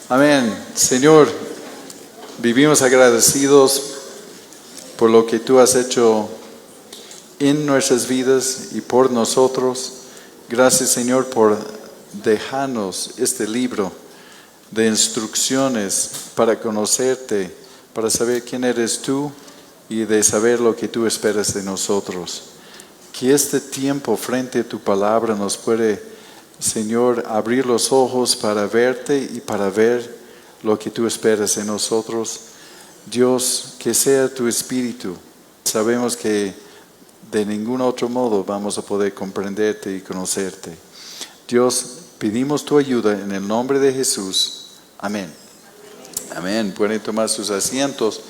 Amén. Señor, vivimos agradecidos por lo que tú has hecho en nuestras vidas y por nosotros. Gracias, Señor, por dejarnos este libro de instrucciones para conocerte, para saber quién eres tú y de saber lo que tú esperas de nosotros. Que este tiempo frente a tu palabra nos puede, Señor, abrir los ojos para verte y para ver lo que tú esperas de nosotros. Dios, que sea tu Espíritu. Sabemos que de ningún otro modo vamos a poder comprenderte y conocerte. Dios, pedimos tu ayuda en el nombre de Jesús. Amén. Amén. Pueden tomar sus asientos.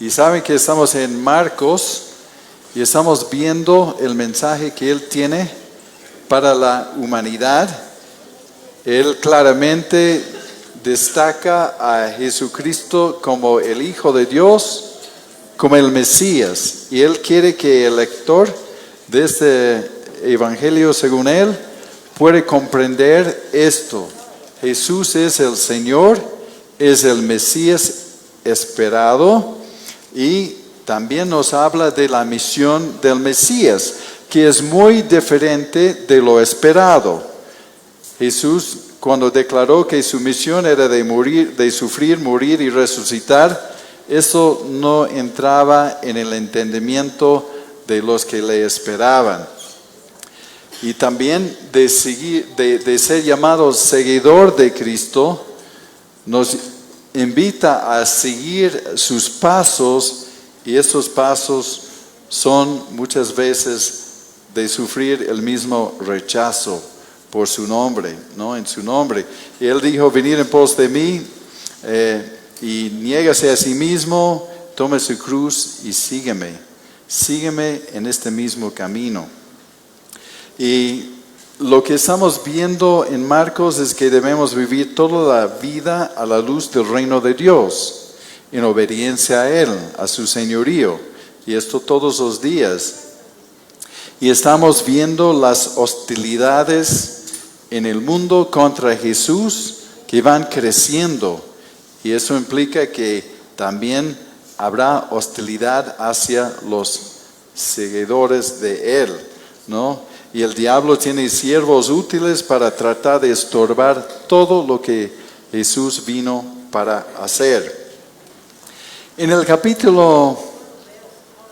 Y saben que estamos en Marcos y estamos viendo el mensaje que Él tiene para la humanidad. Él claramente destaca a Jesucristo como el Hijo de Dios, como el Mesías. Y Él quiere que el lector de este Evangelio, según Él, puede comprender esto. Jesús es el Señor, es el Mesías esperado, y también nos habla de la misión del Mesías, que es muy diferente de lo esperado. Jesús, cuando declaró que su misión era de morir, de sufrir, morir y resucitar, eso no entraba en el entendimiento de los que le esperaban. Y también de ser llamado seguidor de Cristo, nos invita a seguir sus pasos, y esos pasos son muchas veces de sufrir el mismo rechazo por su nombre, ¿no? En su nombre. Y Él dijo: venid en pos de mí, y niégase a sí mismo, tome su cruz y sígueme. Sígueme en este mismo camino. Y lo que estamos viendo en Marcos es que debemos vivir toda la vida a la luz del reino de Dios, en obediencia a Él, a su señorío. Y esto todos los días. Y estamos viendo las hostilidades en el mundo contra Jesús que van creciendo. Y eso implica que también habrá hostilidad hacia los seguidores de Él, ¿no? Y el diablo tiene siervos útiles para tratar de estorbar todo lo que Jesús vino para hacer. En el capítulo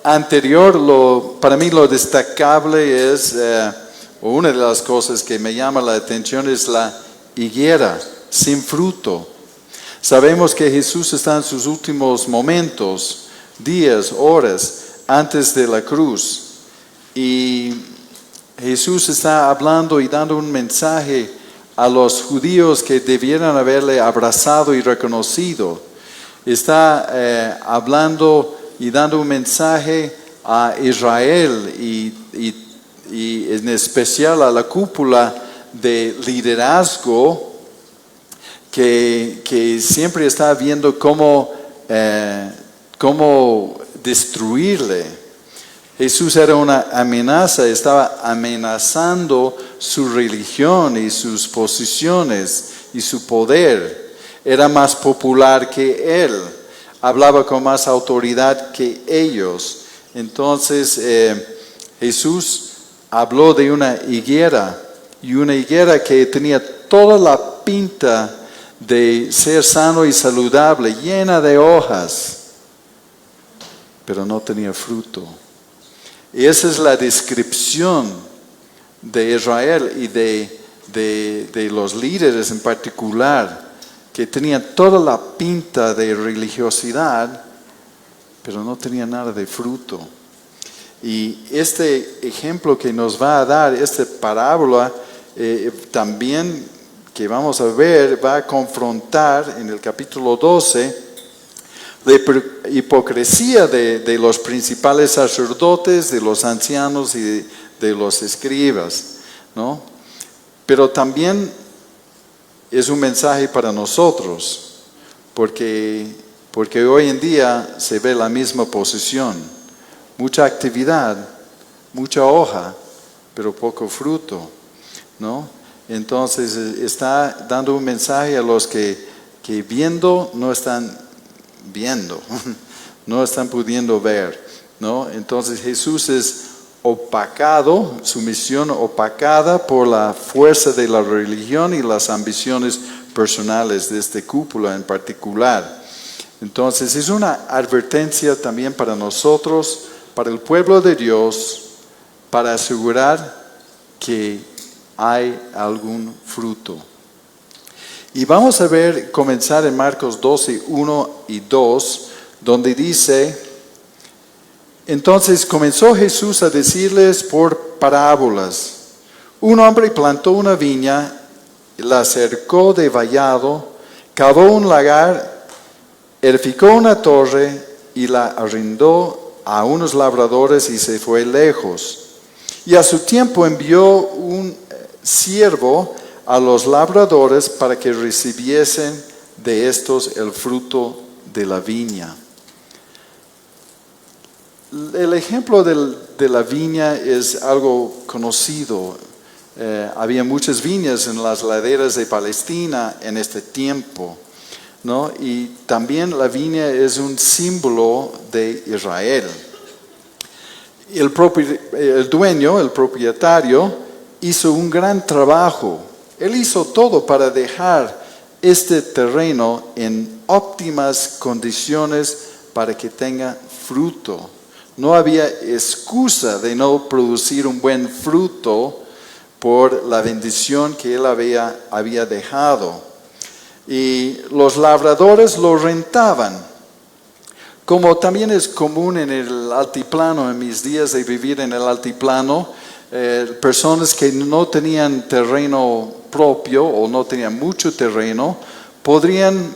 anterior, para mí lo destacable es, una de las cosas que me llama la atención es la higuera sin fruto. Sabemos que Jesús está en sus últimos momentos, días, horas antes de la cruz, y Jesús está hablando y dando un mensaje a los judíos que debieran haberle abrazado y reconocido. Está hablando y dando un mensaje a Israel y en especial a la cúpula de liderazgo que siempre está viendo cómo destruirle. Jesús era una amenaza, estaba amenazando su religión y sus posiciones y su poder. Era más popular que Él. Hablaba con más autoridad que ellos. Entonces Jesús habló de una higuera, y una higuera que tenía toda la pinta de ser sano y saludable, llena de hojas, pero no tenía fruto. Y esa es la descripción de Israel y de los líderes en particular, que tenían toda la pinta de religiosidad, pero no tenían nada de fruto. Y este ejemplo que nos va a dar, esta parábola, también que vamos a ver, va a confrontar en el capítulo 12 la hipocresía de los principales sacerdotes, de los ancianos y de los escribas, ¿no? Pero también es un mensaje para nosotros, porque hoy en día se ve la misma posición, mucha actividad, mucha hoja, pero poco fruto, ¿no? Entonces está dando un mensaje a los que que viendo no están viendo, no están pudiendo ver, ¿no? Entonces Jesús es opacado, su misión opacada por la fuerza de la religión y las ambiciones personales de este cúpula en particular. Entonces es una advertencia también para nosotros, para el pueblo de Dios, para asegurar que hay algún fruto. Y vamos a comenzar en Marcos 12, 1 y 2, donde dice: entonces comenzó Jesús a decirles por parábolas. Un hombre plantó una viña, la cercó de vallado, cavó un lagar, edificó una torre y la arrendó a unos labradores y se fue lejos. Y a su tiempo envió un siervo a los labradores para que recibiesen de estos el fruto de la viña. El ejemplo de la viña es algo conocido. Había muchas viñas en las laderas de Palestina en este tiempo, ¿no? Y también la viña es un símbolo de Israel. El dueño, el propietario, hizo un gran trabajo. Él hizo todo para dejar este terreno en óptimas condiciones para que tenga fruto. No había excusa de no producir un buen fruto por la bendición que él había dejado. Y los labradores lo rentaban. Como también es común en el altiplano, en mis días de vivir en el altiplano, personas que no tenían terreno propio o no tenían mucho terreno, podrían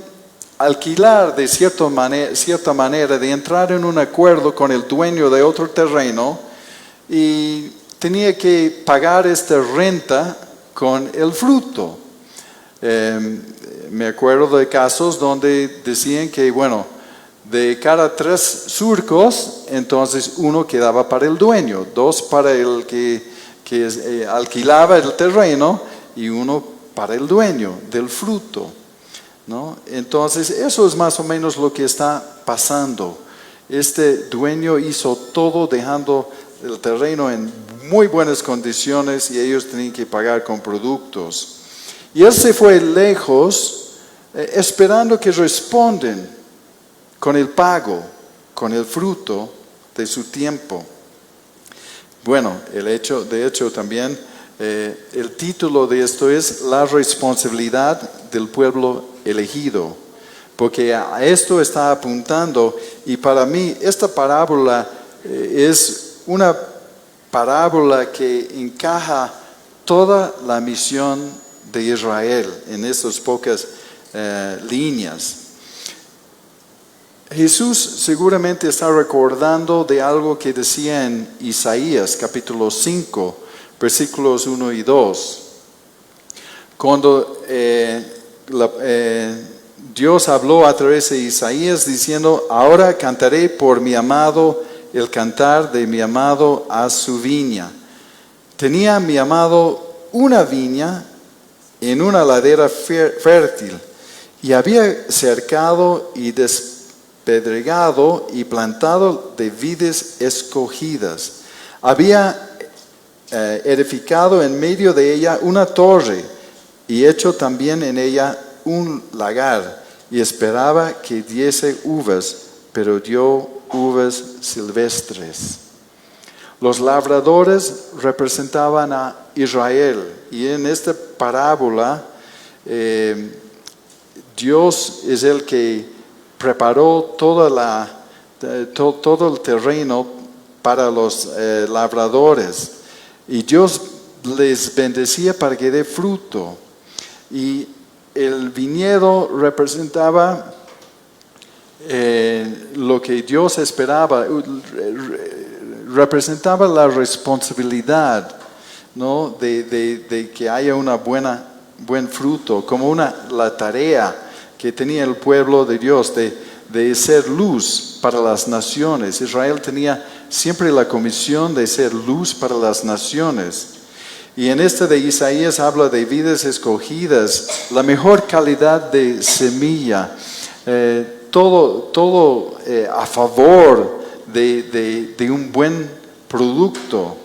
alquilar de cierta manera, de entrar en un acuerdo con el dueño de otro terreno y tenía que pagar esta renta con el fruto. Me acuerdo de casos donde decían que, bueno, de cada 3 surcos, entonces 1 quedaba para el dueño, 2 para el que alquilaba el terreno y 1 para el dueño del fruto, ¿no? Entonces eso es más o menos lo que está pasando. Este dueño hizo todo dejando el terreno en muy buenas condiciones y ellos tenían que pagar con productos. Y él se fue lejos esperando que responden con el pago, con el fruto de su tiempo. Bueno, de hecho también el título de esto es La responsabilidad del pueblo elegido, porque a esto está apuntando. Y para mí esta parábola es una parábola que encaja toda la misión de Israel en estas pocas líneas. Jesús seguramente está recordando de algo que decía en Isaías capítulo 5, versículos 1 y 2. Cuando Dios habló a través de Isaías diciendo: ahora cantaré por mi amado el cantar de mi amado a su viña. Tenía mi amado una viña en una fértil y había cercado y despedregado y plantado de vides escogidas. Había edificado en medio de ella una torre y hecho también en ella un lagar, y esperaba que diese uvas, pero dio uvas silvestres. Los labradores representaban a Israel, y en esta parábola Dios es el que preparó todo el terreno para los labradores, y Dios les bendecía para que dé fruto. Y el viñedo representaba lo que Dios esperaba, representaba la responsabilidad, ¿no? de que haya buen fruto, como la tarea que tenía el pueblo de Dios de ser luz para las naciones. Israel tenía siempre la comisión de ser luz para las naciones. Y en este de Isaías habla de vidas escogidas, la mejor calidad de semilla, todo a favor de un buen producto.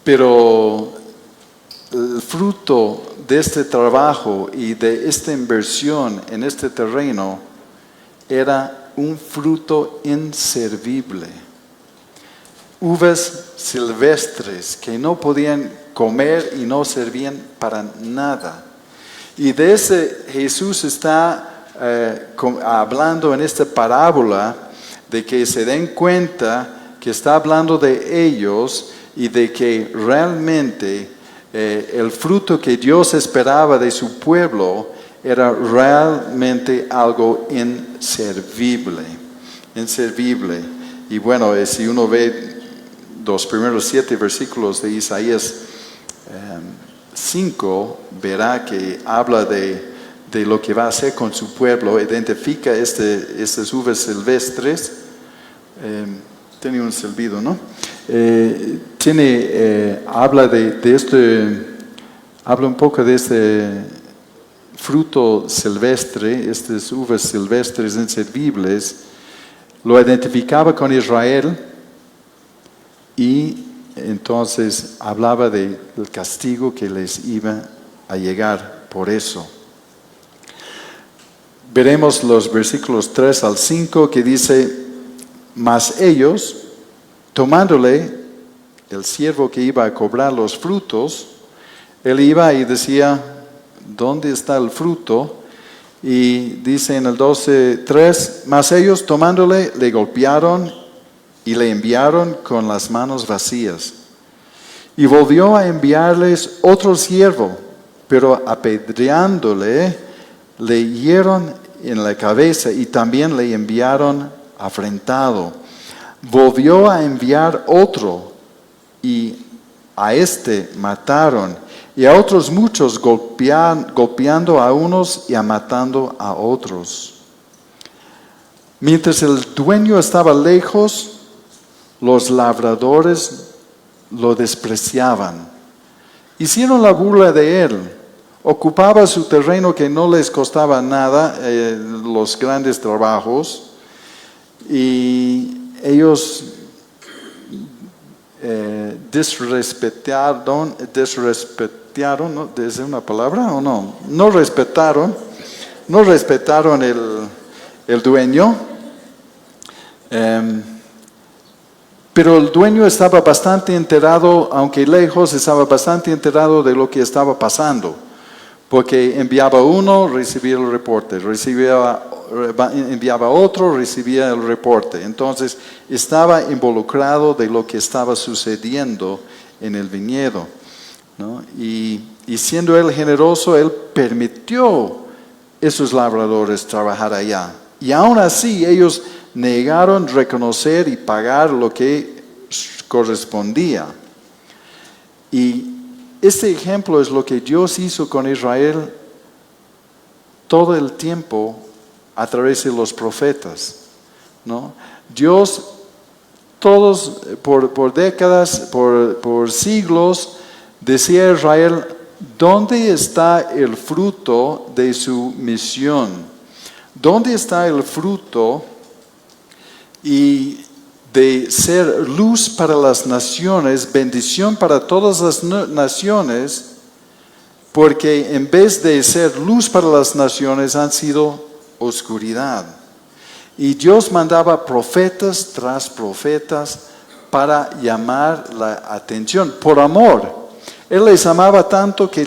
Pero el fruto de este trabajo y de esta inversión en este terreno era un fruto inservible. Uvas silvestres que no podían comer y no servían para nada. Y de ese Jesús está hablando en esta parábola de que se den cuenta que está hablando de ellos y de que realmente el fruto que Dios esperaba de su pueblo era realmente algo inservible. Y bueno, si uno ve los primeros 7 versículos de Isaías 5, verá que habla de lo que va a hacer con su pueblo, identifica estas uvas silvestres. Tenía un silbido, ¿no? Habla habla un poco de este fruto silvestre, estas uvas silvestres inservibles, lo identificaba con Israel y entonces hablaba del castigo que les iba a llegar por eso. Veremos los versículos 3 al 5 que dice: mas ellos, tomándole el siervo que iba a cobrar los frutos, él iba y decía: ¿dónde está el fruto? Y dice en el 12:3, mas ellos tomándole le golpearon y le enviaron con las manos vacías. Y volvió a enviarles otro siervo, pero apedreándole le hirieron en la cabeza y también le enviaron afrentado. Volvió a enviar otro y a este mataron, y a otros muchos golpeando a unos y matando a otros. Mientras el dueño estaba lejos, los labradores lo despreciaban. Hicieron la burla de él. Ocupaba su terreno que no les costaba nada, los grandes trabajos, y ellos disrespetaron, ¿no? ¿Es una palabra o no? No respetaron el dueño. Pero el dueño estaba bastante enterado, aunque lejos, estaba bastante enterado de lo que estaba pasando. Porque enviaba uno, recibía el reporte, enviaba otro, recibía el reporte. Entonces estaba involucrado de lo que estaba sucediendo en el viñedo, ¿no? Y siendo él generoso, él permitió esos labradores trabajar allá. Y aún así ellos negaron reconocer y pagar lo que correspondía. Y este ejemplo es lo que Dios hizo con Israel todo el tiempo a través de los profetas, ¿no? Dios, todos por décadas, por siglos, decía a Israel: ¿dónde está el fruto de su misión? ¿Dónde está el fruto y de ser luz para las naciones, bendición para todas las naciones? Porque en vez de ser luz para las naciones han sido oscuridad. Y Dios mandaba profetas tras profetas para llamar la atención, por amor. Él les amaba tanto que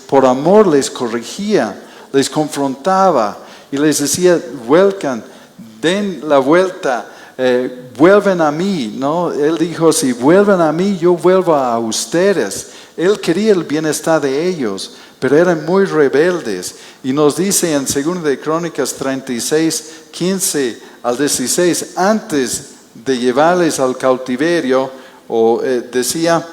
por amor les corregía, les confrontaba y les decía: vuelcan, den la vuelta, vuelven a mí, ¿no? Él dijo: si vuelven a mí, yo vuelvo a ustedes. Él quería el bienestar de ellos, pero eran muy rebeldes. Y nos dice en 2 de Crónicas 36, 15 al 16, antes de llevarles al cautiverio, decía: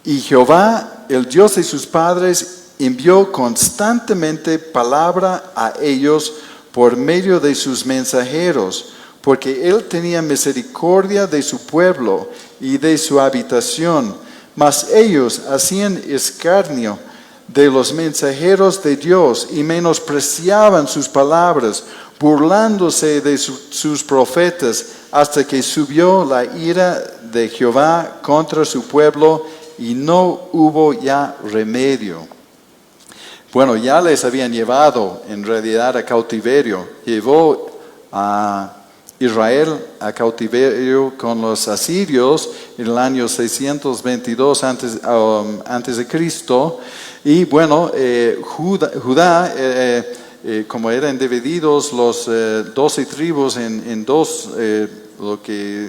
y Jehová, el Dios de sus padres, envió constantemente palabra a ellos por medio de sus mensajeros, porque él tenía misericordia de su pueblo y de su habitación. Mas ellos hacían escarnio de los mensajeros de Dios y menospreciaban sus palabras, burlándose de sus profetas, hasta que subió la ira de Jehová contra su pueblo y no hubo ya remedio. Bueno, ya les habían llevado en realidad a cautiverio. Llevó a Israel a cautiverio con los asirios en el año 622 antes de Cristo. Y bueno, Judá, como eran divididos los 12 tribus en dos, lo que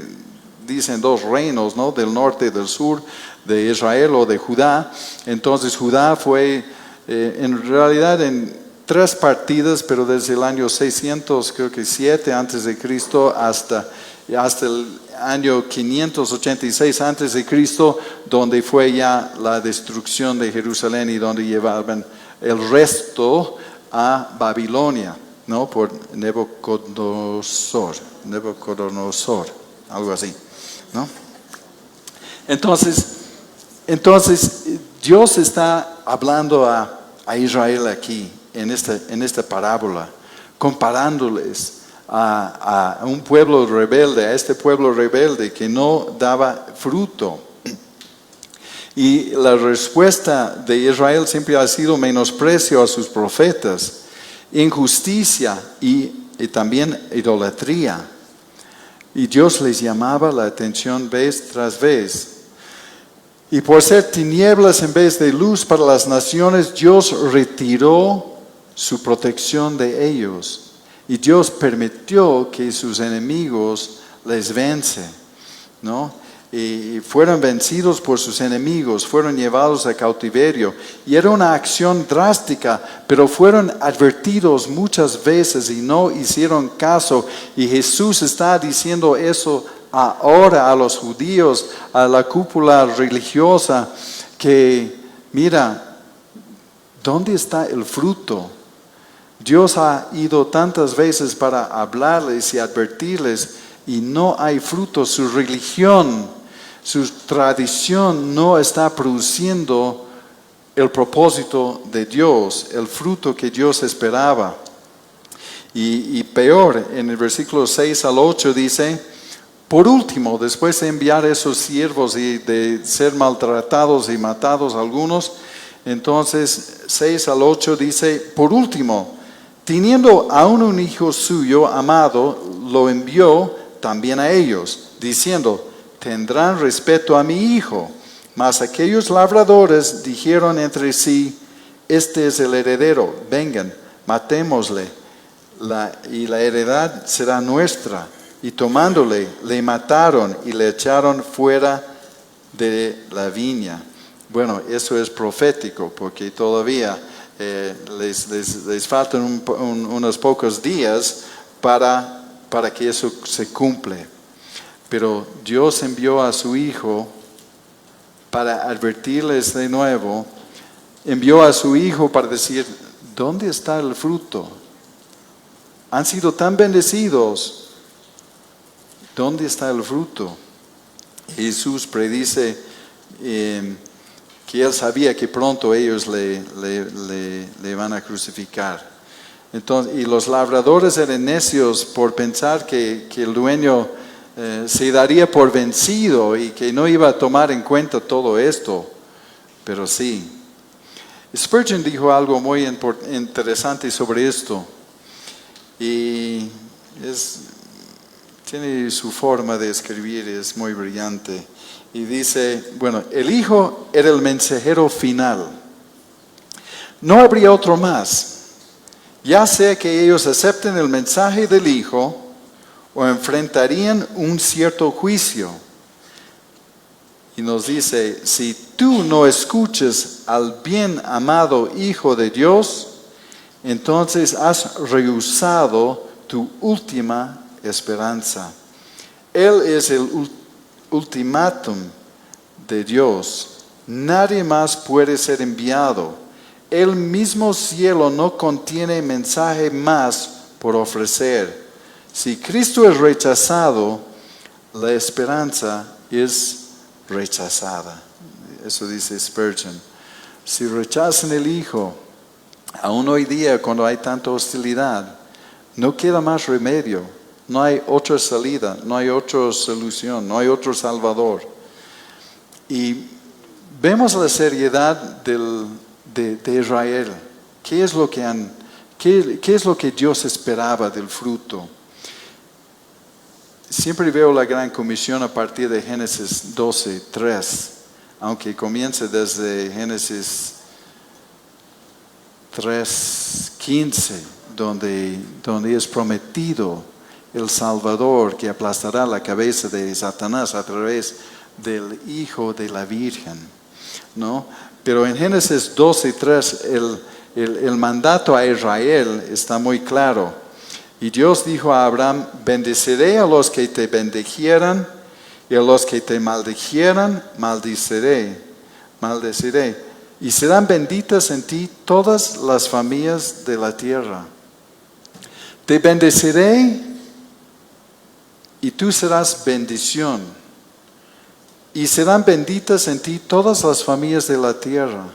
dicen dos reinos, ¿no? Del norte y del sur de Israel o de Judá. Entonces Judá fue en realidad en 3 partidas, pero desde el año 607 antes de Cristo hasta el año 586 antes de Cristo, donde fue ya la destrucción de Jerusalén y donde llevaban el resto a Babilonia, ¿no? Por Nabucodonosor, algo así, ¿no? Entonces Dios está hablando a Israel aquí, en esta parábola, comparándoles a un pueblo rebelde, a este pueblo rebelde que no daba fruto. Y la respuesta de Israel siempre ha sido menosprecio a sus profetas, injusticia y también idolatría. Y Dios les llamaba la atención vez tras vez. Y por ser tinieblas en vez de luz para las naciones, Dios retiró su protección de ellos. Y Dios permitió que sus enemigos les vencen, ¿no? Y fueron vencidos por sus enemigos, fueron llevados a cautiverio. Y era una acción drástica, pero fueron advertidos muchas veces y no hicieron caso. Y Jesús está diciendo eso ahora a los judíos, a la cúpula religiosa, que mira, ¿dónde está el fruto? Dios ha ido tantas veces para hablarles y advertirles y no hay fruto. Su religión, su tradición no está produciendo el propósito de Dios, el fruto que Dios esperaba. Y peor, en el versículo 6 al 8 dice: por último, después de enviar esos siervos y de ser maltratados y matados algunos, entonces 6 al 8 dice: por último, teniendo aún un hijo suyo amado, lo envió también a ellos, diciendo: tendrán respeto a mi hijo. Mas aquellos labradores dijeron entre sí: este es el heredero, vengan, matémosle, y la heredad será nuestra. Y tomándole, le mataron y le echaron fuera de la viña. Bueno, eso es profético, porque todavía les faltan unos pocos días para que eso se cumple. Pero Dios envió a su Hijo para advertirles de nuevo. Envió a su Hijo para decir: ¿dónde está el fruto? Han sido tan bendecidos. ¿Dónde está el fruto? Jesús predice que Él sabía que pronto ellos le van a crucificar. Entonces, y los labradores eran necios por pensar que el dueño se daría por vencido y que no iba a tomar en cuenta todo esto. Pero sí. Spurgeon dijo algo muy interesante sobre esto. Y tiene su forma de escribir, es muy brillante. Y dice, bueno, el Hijo era el mensajero final. No habría otro más. Ya sea que ellos acepten el mensaje del Hijo o enfrentarían un cierto juicio. Y nos dice: si tú no escuchas al bien amado Hijo de Dios, entonces has rehusado tu última esperanza. Él es el ultimátum de Dios. Nadie más puede ser enviado. El mismo cielo no contiene mensaje más por ofrecer. Si Cristo es rechazado, la esperanza es rechazada. eso dice Spurgeon. Si rechazan el Hijo, aún hoy día cuando hay tanta hostilidad, no queda más remedio, no hay otra salida, no hay otra solución, no hay otro Salvador. Y vemos la seriedad de Israel. ¿Qué es lo que Dios esperaba del fruto? Siempre veo la gran comisión a partir de Génesis 12:3, aunque comience desde Génesis 3:15, donde es prometido el Salvador que aplastará la cabeza de Satanás a través del Hijo de la Virgen, ¿no? Pero en Génesis 12:3 el mandato a Israel está muy claro. Y Dios dijo a Abraham: bendeciré a los que te bendijieran, y a los que te maldijieran, maldeciré. Y serán benditas en ti todas las familias de la tierra. Te bendeciré y tú serás bendición. Y serán benditas en ti todas las familias de la tierra.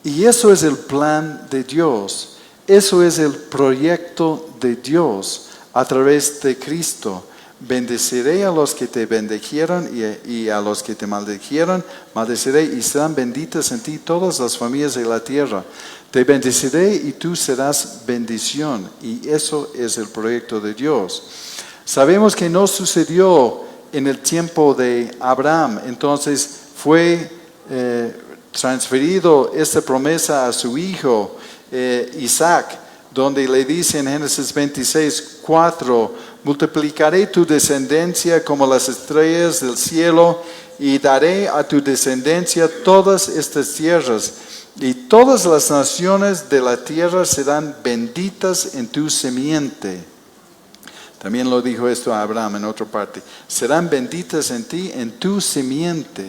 Y eso es el plan de Dios. Eso es el proyecto de Dios a través de Cristo. Bendeciré a los que te bendijieron y a los que te maldijieron, maldeciré, y serán benditas en ti todas las familias de la tierra. Te bendeciré y tú serás bendición. Y eso es el proyecto de Dios. Sabemos que no sucedió en el tiempo de Abraham. Entonces fue transferido esta promesa a su hijo Isaac, donde le dice en Génesis 26:4: multiplicaré tu descendencia como las estrellas del cielo, y daré a tu descendencia todas estas tierras, y todas las naciones de la tierra serán benditas en tu simiente. También lo dijo esto a Abraham en otra parte: serán benditas en ti, en tu simiente.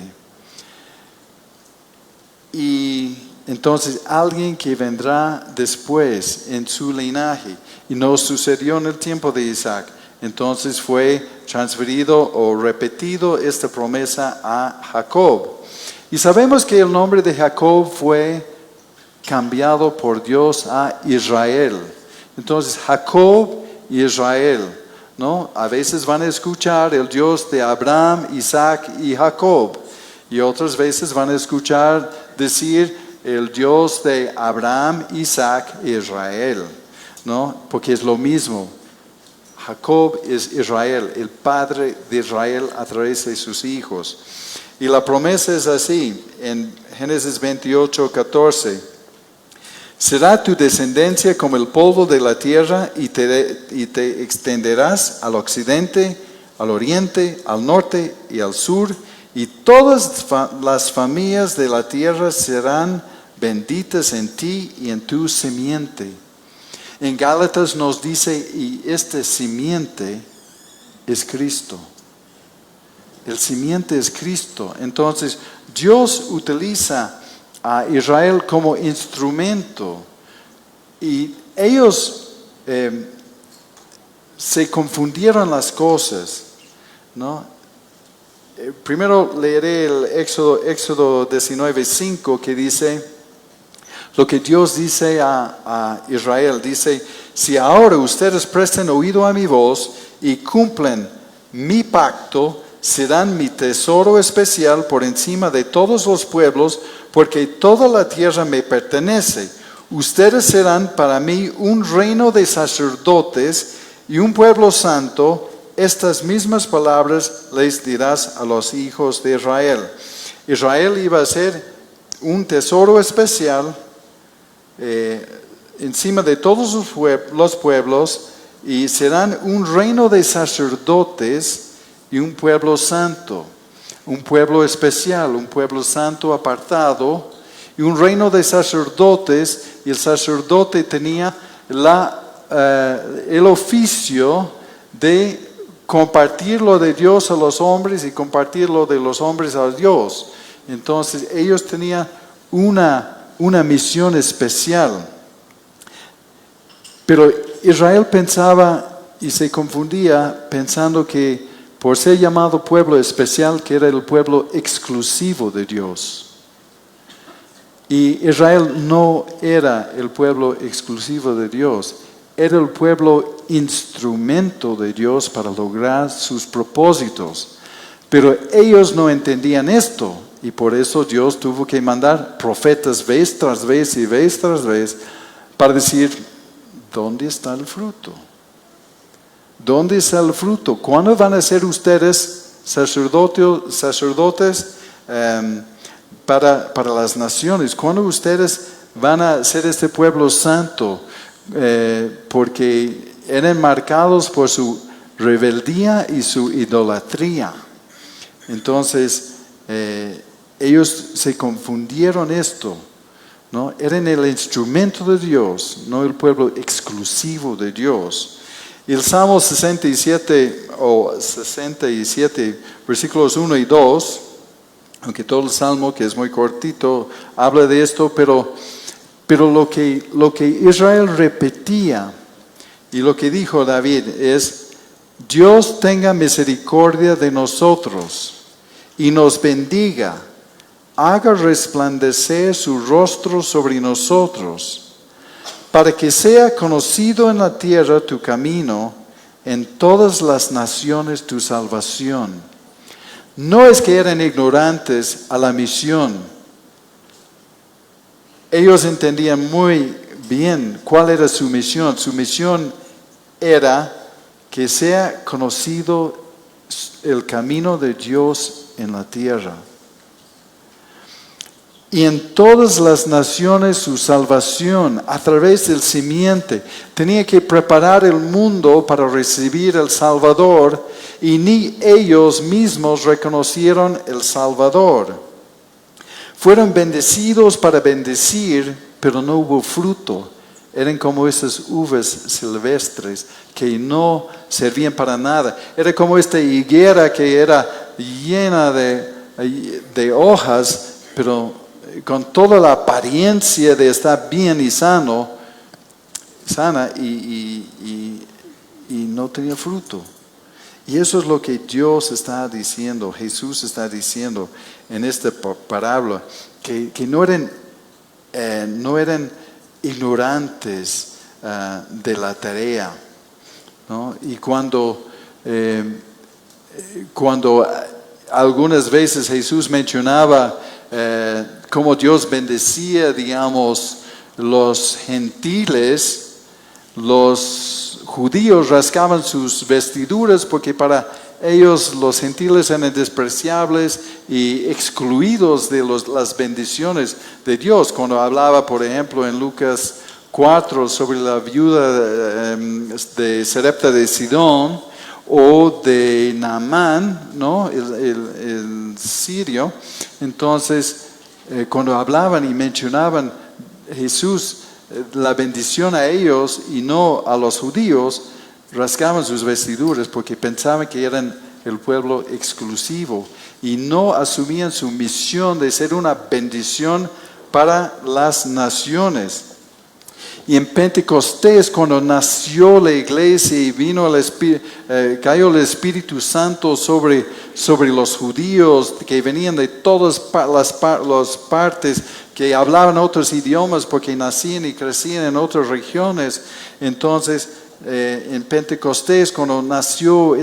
Y entonces alguien que vendrá después en su linaje, y no sucedió en el tiempo de Isaac. Entonces fue transferido o repetido esta promesa a Jacob. Y sabemos que el nombre de Jacob fue cambiado por Dios a Israel. Entonces Jacob y Israel, ¿no? A veces van a escuchar el Dios de Abraham, Isaac y Jacob. Y otras veces van a escuchar decir el Dios de Abraham, Isaac e Israel, ¿no? Porque es lo mismo. Jacob es Israel, el padre de Israel a través de sus hijos. Y la promesa es así, en Génesis 28:14. Será tu descendencia como el polvo de la tierra, y te extenderás al occidente, al oriente, al norte y al sur, y todas las familias de la tierra serán benditas en ti y en tu simiente. En Gálatas nos dice, y este simiente es Cristo. El simiente es Cristo. Entonces Dios utiliza a Israel como instrumento, y ellos se confundieron las cosas, ¿no? Primero leeré el Éxodo 19:5, que dice lo que Dios dice a Israel. Dice: si ahora ustedes prestan oído a mi voz y cumplen mi pacto, serán mi tesoro especial por encima de todos los pueblos, porque toda la tierra me pertenece. Ustedes serán para mí un reino de sacerdotes y un pueblo santo. Estas mismas palabras les dirás a los hijos de Israel. Israel iba a ser un tesoro especial encima de todos los pueblos, y serán un reino de sacerdotes y un pueblo santo, un pueblo especial, un pueblo santo apartado, y un reino de sacerdotes. Y el sacerdote tenía el oficio de compartir lo de Dios a los hombres y compartir lo de los hombres a Dios. Entonces ellos tenían una misión especial. Pero Israel pensaba y se confundía pensando que por ser llamado pueblo especial, que era el pueblo exclusivo de Dios. Y Israel no era el pueblo exclusivo de Dios, era el pueblo instrumento de Dios para lograr sus propósitos. Pero ellos no entendían esto y por eso Dios tuvo que mandar profetas vez tras vez y vez tras vez para decir, ¿dónde está el fruto? ¿Dónde está el fruto? ¿Cuándo van a ser ustedes sacerdotes para las naciones? ¿Cuándo ustedes van a ser este pueblo santo? Porque eran marcados por su rebeldía y su idolatría. Entonces, ellos se confundieron esto, ¿no? Eran el instrumento de Dios, no el pueblo exclusivo de Dios. Y el Salmo 67, versículos 1 y 2, aunque todo el Salmo, que es muy cortito, habla de esto, pero lo que Israel repetía y lo que dijo David es, Dios tenga misericordia de nosotros y nos bendiga, haga resplandecer su rostro sobre nosotros, para que sea conocido en la tierra tu camino, en todas las naciones tu salvación. No es que eran ignorantes a la misión. Ellos entendían muy bien cuál era su misión. Su misión era que sea conocido el camino de Dios en la tierra. Y en todas las naciones su salvación a través del simiente. Tenía que preparar el mundo para recibir el Salvador y ni ellos mismos reconocieron el Salvador. Fueron bendecidos para bendecir, pero no hubo fruto. Eran como esas uvas silvestres que no servían para nada. Era como esta higuera que era llena de hojas, pero con toda la apariencia de estar bien y sana y no tenía fruto. Y eso es lo que Dios está diciendo, Jesús está diciendo en esta parábola, que no eran ignorantes de la tarea, ¿no? Y cuando algunas veces Jesús mencionaba cómo Dios bendecía, digamos, los gentiles, los judíos rascaban sus vestiduras porque para ellos los gentiles eran despreciables y excluidos de las bendiciones de Dios. Cuando hablaba, por ejemplo, en Lucas 4 sobre la viuda de Sarepta de Sidón o de Naamán, ¿no? el sirio, entonces cuando hablaban y mencionaban Jesús, la bendición a ellos y no a los judíos, rasgaban sus vestiduras porque pensaban que eran el pueblo exclusivo y no asumían su misión de ser una bendición para las naciones. Y en Pentecostés, cuando nació la iglesia y vino cayó el Espíritu Santo sobre los judíos que venían de todas las partes, que hablaban otros idiomas porque nacían y crecían en otras regiones. Entonces, en Pentecostés, cuando nació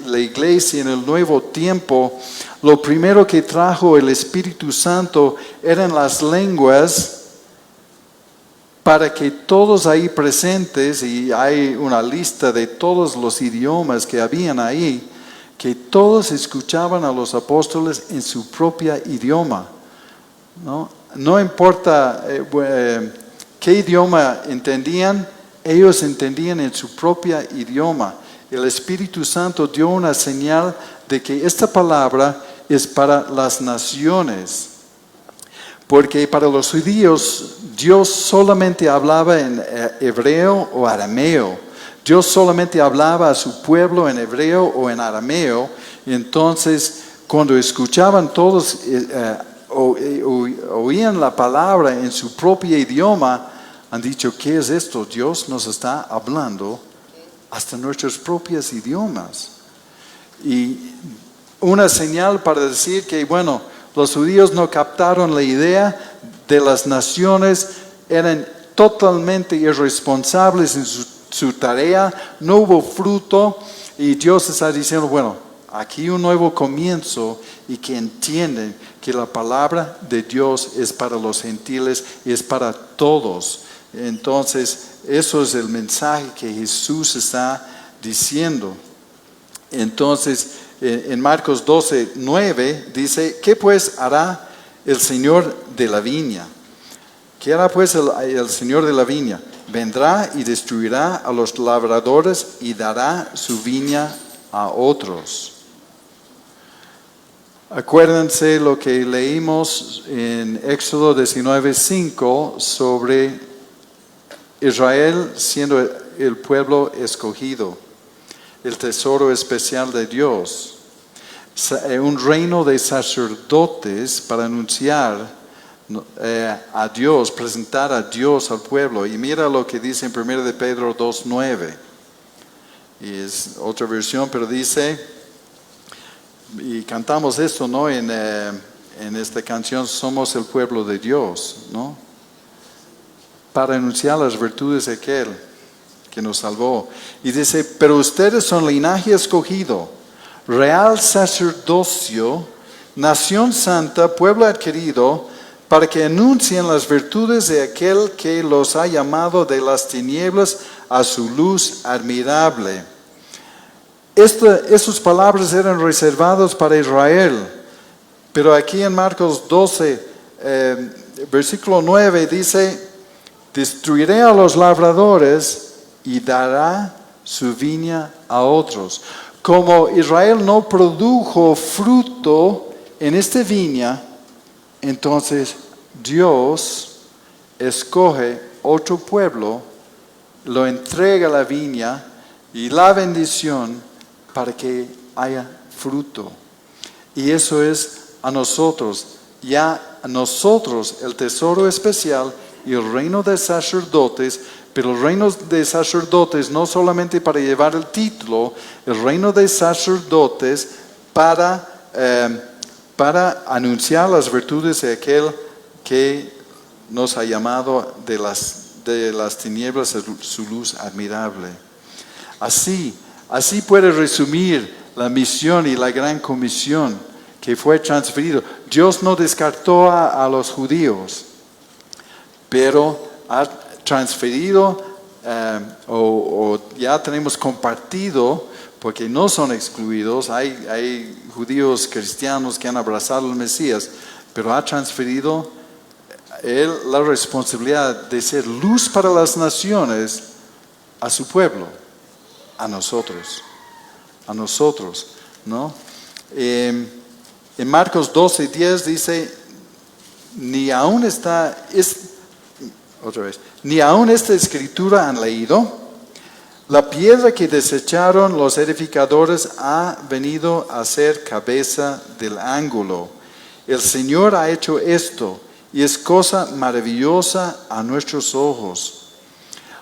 la iglesia en el nuevo tiempo, lo primero que trajo el Espíritu Santo eran las lenguas, para que todos ahí presentes, y hay una lista de todos los idiomas que habían ahí, que todos escuchaban a los apóstoles en su propio idioma, ¿no? No importa qué idioma entendían, ellos entendían en su propio idioma. El Espíritu Santo dio una señal de que esta palabra es para las naciones. Porque para los judíos Dios solamente hablaba en hebreo o arameo. Dios solamente hablaba a su pueblo en hebreo o en arameo. Y entonces cuando escuchaban todos, oían la palabra en su propio idioma, han dicho, ¿qué es esto? Dios nos está hablando hasta nuestros propios idiomas. Y una señal para decir que, bueno, los judíos no captaron la idea de las naciones eran totalmente irresponsables en su tarea, no hubo fruto y Dios está diciendo, bueno, aquí un nuevo comienzo y que entienden que la palabra de Dios es para los gentiles y es para todos. Entonces, eso es el mensaje que Jesús está diciendo. Entonces, en Marcos 12:9 dice, ¿qué pues hará el Señor de la viña? ¿Qué hará pues el Señor de la viña? Vendrá y destruirá a los labradores y dará su viña a otros. Acuérdense lo que leímos en Éxodo 19:5 sobre Israel siendo el pueblo escogido, el tesoro especial de Dios, un reino de sacerdotes para anunciar a Dios, presentar a Dios al pueblo. Y mira lo que dice en 1 de Pedro 2:9. Y es otra versión, pero dice, y cantamos esto, ¿no? En esta canción, somos el pueblo de Dios, ¿no? Para anunciar las virtudes de aquel que nos salvó. Y dice, pero ustedes son linaje escogido, real sacerdocio, nación santa, pueblo adquirido, para que anuncien las virtudes de aquel que los ha llamado de las tinieblas a su luz admirable. Estas palabras eran reservadas para Israel, pero aquí en Marcos 12, versículo 9 dice, destruiré a los labradores y dará su viña a otros. Como Israel no produjo fruto en esta viña, entonces Dios escoge otro pueblo, lo entrega la viña y la bendición para que haya fruto. Y eso es a nosotros, ya a nosotros el tesoro especial y el reino de sacerdotes, pero el reino de sacerdotes no solamente para llevar el título, el reino de sacerdotes para anunciar las virtudes de aquel que nos ha llamado de las tinieblas a su luz admirable. Así puede resumir la misión y la gran comisión que fue transferido. Dios no descartó a los judíos, pero ha transferido o ya tenemos compartido, porque no son excluidos. Hay judíos cristianos que han abrazado al Mesías, pero ha transferido él la responsabilidad de ser luz para las naciones a su pueblo, a nosotros, ¿no? En Marcos 12:10 dice, ni aún esta escritura han leído. La piedra que desecharon los edificadores ha venido a ser cabeza del ángulo. El Señor ha hecho esto y es cosa maravillosa a nuestros ojos.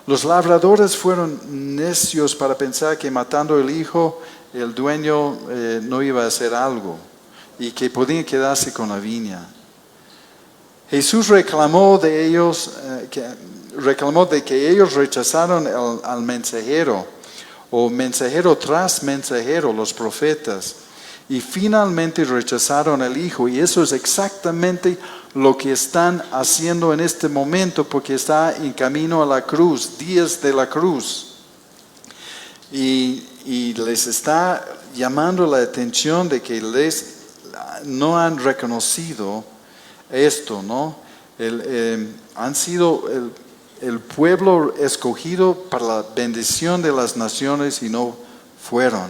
Los labradores fueron necios para pensar que matando el hijo, el dueño no iba a hacer algo y que podían quedarse con la viña. Jesús reclamó de que ellos rechazaron al mensajero, o mensajero tras mensajero, los profetas, y finalmente rechazaron al Hijo. Y eso es exactamente lo que están haciendo en este momento, porque está en camino a la cruz, días de la cruz. Y les está llamando la atención de que no han reconocido esto, ¿no? Han sido el pueblo escogido para la bendición de las naciones y no fueron,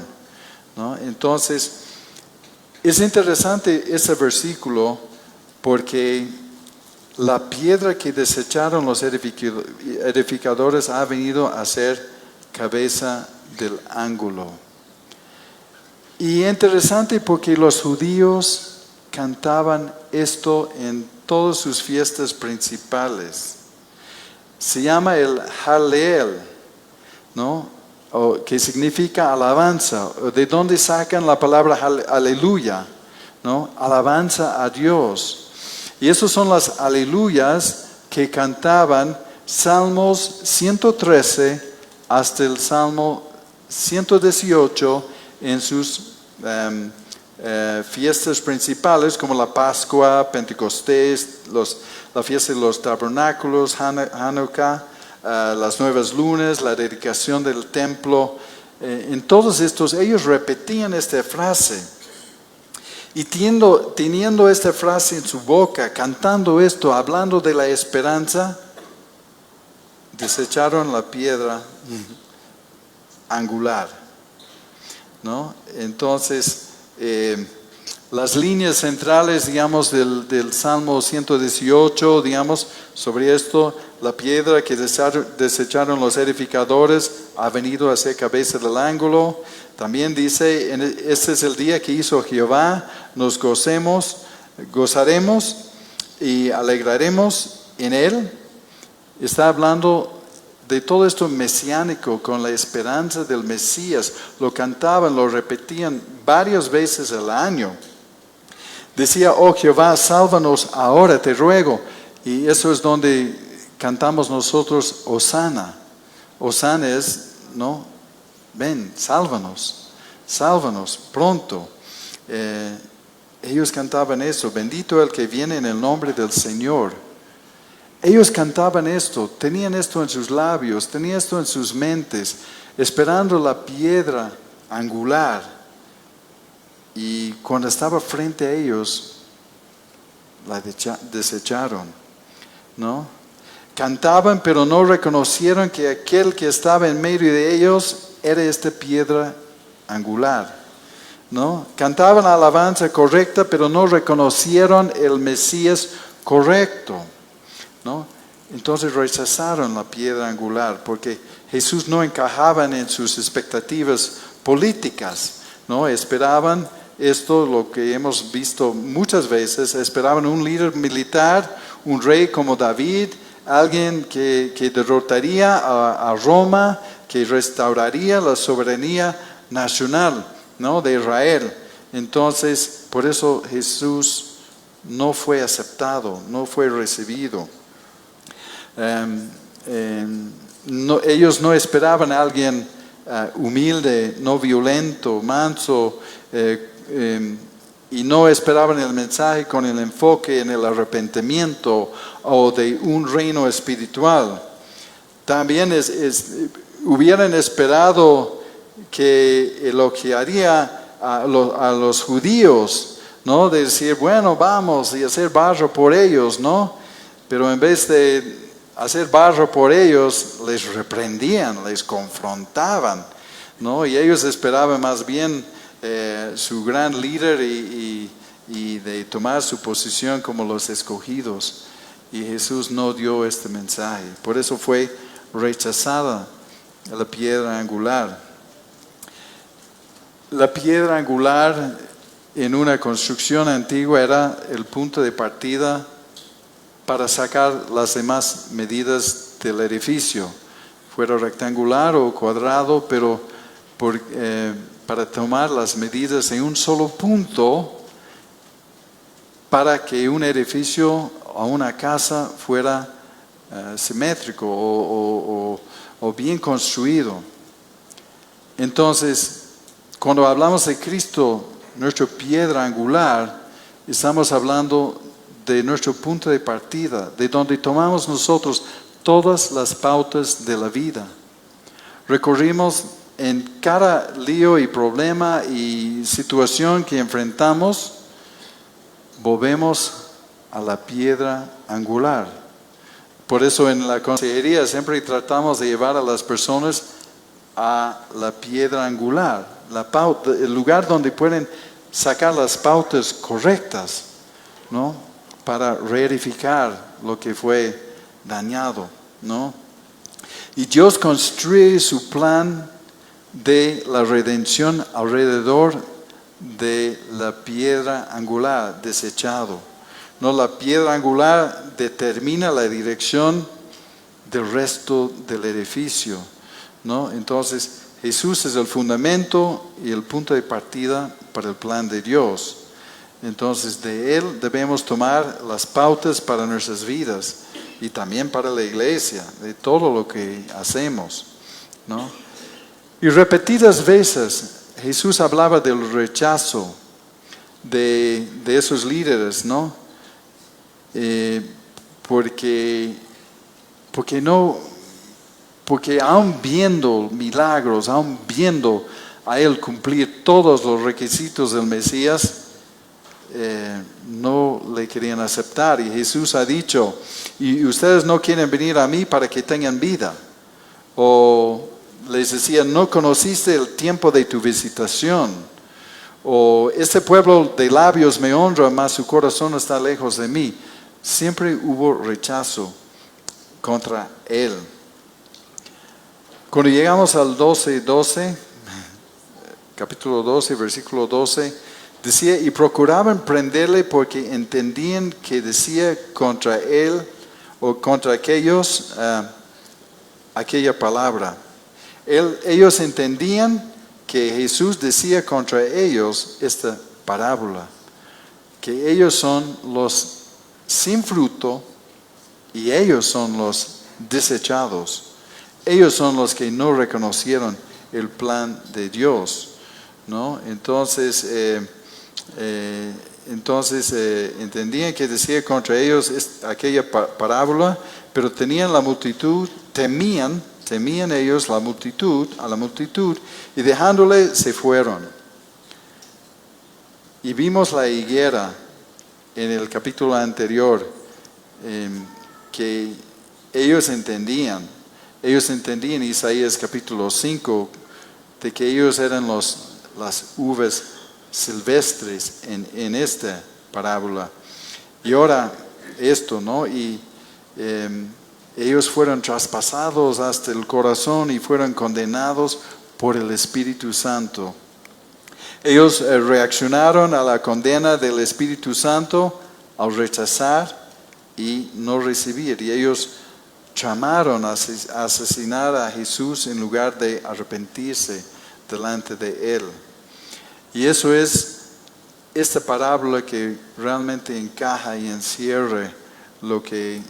¿no? Entonces, es interesante ese versículo porque la piedra que desecharon los edificadores ha venido a ser cabeza del ángulo. Y interesante porque los judíos cantaban esto en todas sus fiestas principales. Se llama el Hallel, ¿no? Que significa alabanza. ¿De dónde sacan la palabra aleluya? ¿No? Alabanza a Dios. Y esos son las aleluyas que cantaban Salmos 113 hasta el Salmo 118 en sus fiestas principales, como la Pascua, Pentecostés, la fiesta de los tabernáculos, Hanukkah, las nuevas lunas, la dedicación del templo. En todos estos, ellos repetían esta frase. Y teniendo esta frase en su boca, cantando esto, hablando de la esperanza, desecharon la piedra angular, ¿no? Entonces, las líneas centrales, digamos, del Salmo 118, digamos, sobre esto, la piedra que desecharon los edificadores ha venido a ser cabeza del ángulo. También dice, este es el día que hizo Jehová, nos gozaremos y alegraremos en él. Está hablando de todo esto mesiánico con la esperanza del Mesías. Lo cantaban, lo repetían varias veces al año. Decía, oh Jehová, sálvanos ahora, te ruego. Y eso es donde cantamos nosotros, Hosana. Hosana es, ¿no? Ven, sálvanos pronto. Ellos cantaban eso, bendito el que viene en el nombre del Señor. Ellos cantaban esto, tenían esto en sus labios, tenían esto en sus mentes, esperando la piedra angular. Y cuando estaba frente a ellos, la desecharon, ¿no? Cantaban, pero no reconocieron que aquel que estaba en medio de ellos era esta piedra angular, ¿no? Cantaban alabanza correcta, pero no reconocieron el Mesías correcto, ¿no? Entonces rechazaron la piedra angular porque Jesús no encajaba en sus expectativas políticas, ¿no? Esperaban esto, lo que hemos visto muchas veces, esperaban un líder militar, un rey como David, alguien que derrotaría a Roma, que restauraría la soberanía nacional, ¿no? De Israel. Entonces, por eso Jesús no fue aceptado, no fue recibido. Ellos no esperaban a alguien humilde, no violento, manso, y no esperaban el mensaje con el enfoque en el arrepentimiento o de un reino espiritual. También hubieran esperado que elogiaría a los judíos, ¿no? De decir, bueno, vamos y hacer barro por ellos, ¿no? Pero en vez de hacer barro por ellos, les reprendían, les confrontaban, ¿no? Y ellos esperaban más bien su gran líder y de tomar su posición como los escogidos. Y Jesús no dio este mensaje. Por eso fue rechazada la piedra angular. La piedra angular en una construcción antigua era el punto de partida para sacar las demás medidas del edificio, fuera rectangular o cuadrado, pero para tomar las medidas en un solo punto para que un edificio o una casa fuera simétrico o bien construido. Entonces, cuando hablamos de Cristo, nuestra piedra angular, estamos hablando de nuestro punto de partida, de donde tomamos nosotros todas las pautas de la vida. Recorrimos en cada lío y problema y situación que enfrentamos, volvemos a la piedra angular. Por eso en la consejería siempre tratamos de llevar a las personas a la piedra angular, la pauta, el lugar donde pueden sacar las pautas correctas, ¿no? Para reedificar lo que fue dañado, ¿no? Y Dios construye su plan de la redención alrededor de la piedra angular desechado. No, la piedra angular determina la dirección del resto del edificio, ¿no? Entonces, Jesús es el fundamento y el punto de partida para el plan de Dios. Entonces de Él debemos tomar las pautas para nuestras vidas y también para la iglesia, de todo lo que hacemos, ¿no? Y repetidas veces Jesús hablaba del rechazo de esos líderes, ¿no? Porque aún viendo milagros, aún viendo a Él cumplir todos los requisitos del Mesías, no le querían aceptar. Y Jesús ha dicho, y ustedes no quieren venir a mí para que tengan vida. O les decía, no conociste el tiempo de tu visitación. O este pueblo de labios me honra, mas su corazón está lejos de mí. Siempre hubo rechazo contra Él. Cuando llegamos al 12, capítulo 12, versículo 12, decía, y procuraban prenderle porque entendían que decía contra Él o contra aquellos aquella palabra. Ellos entendían que Jesús decía contra ellos esta parábola, que ellos son los sin fruto y ellos son los desechados. Ellos son los que no reconocieron el plan de Dios, ¿no? Entonces entendían que decía contra ellos aquella parábola, pero tenían la multitud, temían ellos a la multitud, y dejándole se fueron. Y vimos la higuera en el capítulo anterior, que ellos entendían Isaías capítulo 5, de que ellos eran las uvas silvestres en esta parábola. Y ahora esto, ¿no? Y ellos fueron traspasados hasta el corazón y fueron condenados por el Espíritu Santo. Ellos reaccionaron a la condena del Espíritu Santo al rechazar y no recibir. Y ellos tramaron a asesinar a Jesús en lugar de arrepentirse delante de Él. Y eso es esta parábola que realmente encaja y encierra lo que